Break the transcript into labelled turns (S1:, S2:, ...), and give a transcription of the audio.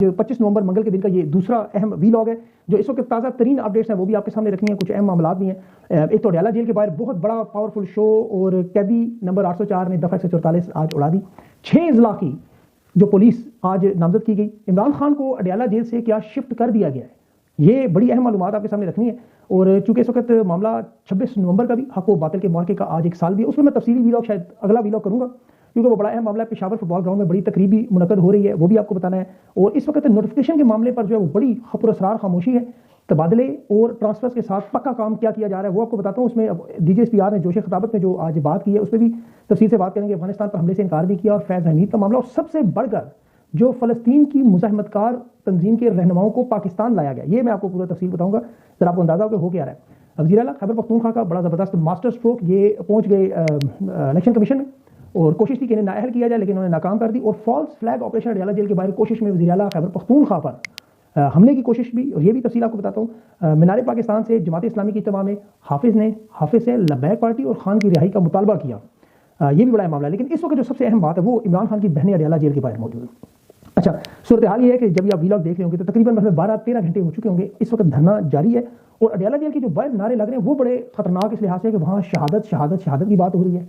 S1: 25 नवंबर मंगल के दिन का ये दूसरा अहम वीलॉग है जो इस वक्त ताज़ा तरीन अपडेट्स हैं वो भी आपके सामने रखनी है। कुछ अहम मामलात भी हैं। एक तो अडयाला जेल के बाहर बहुत बड़ा पावरफुल शो और कैदी नंबर 804 ने दफ़ा 144 आज उड़ा दी। 6 अजला की जो पुलिस आज नामजद की गई। इमरान खान को अडयाला जेल से क्या शिफ्ट कर दिया गया है, ये बड़ी अहम मालूमात आपके सामने रखनी है। और चूंकि इस वक्त मामला 26 नवंबर का भी हक व बातिल के मौके का आज एक साल भी है, उसमें मैं तफसीली वीलॉग शायद अगला वीलॉग करूंगा क्योंकि वो बड़ा अहम मामला है। पेशावर फुटबॉल ग्राउंड में बड़ी तकरीबी मुनक़द हो रही है, वो भी आपको बताना है। और इस वक्त नोटिफिकेशन के मामले पर जो है वो बड़ी खबर असरार खामोशी है। तबादले और ट्रांसफर्स के साथ पक्का काम क्या किया जा रहा है वो आपको बताता हूँ। उसमें DGSPR ने जोश खिताबत में जो आज बात की है उस पर भी तफसील से बात करेंगे। अफगानिस्तान पर हमले से इनकार भी किया और फैज़ हमीद का मामला, और सबसे बढ़कर जो फ़लस्तीन की मुज़ाहिमतकार तंजीम के रहनुमाओं को पाकिस्तान लाया गया, ये मैं आपको पूरा तफसील बताऊंगा, जरा आपको अंदाजा हो क्या रहा है। वज़ीर आला खैबर पख्तूनख्वा का बड़ा ज़बरदस्त मास्टर स्ट्रोक, ये पहुंच गए इलेक्शन कमीशन में और कोशिश की कि इन्हें नाअहल किया जाए लेकिन उन्होंने नाकाम कर दी। और false flag operation Adiala jail के बाहर कोशिश में वज़ीर आला खैबर पख्तूनख्वा पर हमले की कोशिश भी, और ये भी तफसील आपको बताता हूँ। मीनार पाकिस्तान से जमात इस्लामी की इज्तिमा में हाफिज से लब्बैक पार्टी और खान की रिहाई का मुतालबा किया, ये भी बड़ा मामला है। लेकिन इस वक्त जो सबसे अहम बात है वो इमरान खान की बहनें अडयाला जेल के बाहर मौजूद है। अच्छा, सूरत हाल ये है कि जब ये आप वीलॉग देख रहे होंगे तो तकरीबन 12-13 घंटे हो चुके होंगे। इस वक्त धरना जारी है और अडयाला जेल के जो बाहर नारे लग रहे हैं वो बड़े खतरनाक इस लिहाज से कि वहाँ शहादत शहादत शहादत की बात हो रही है।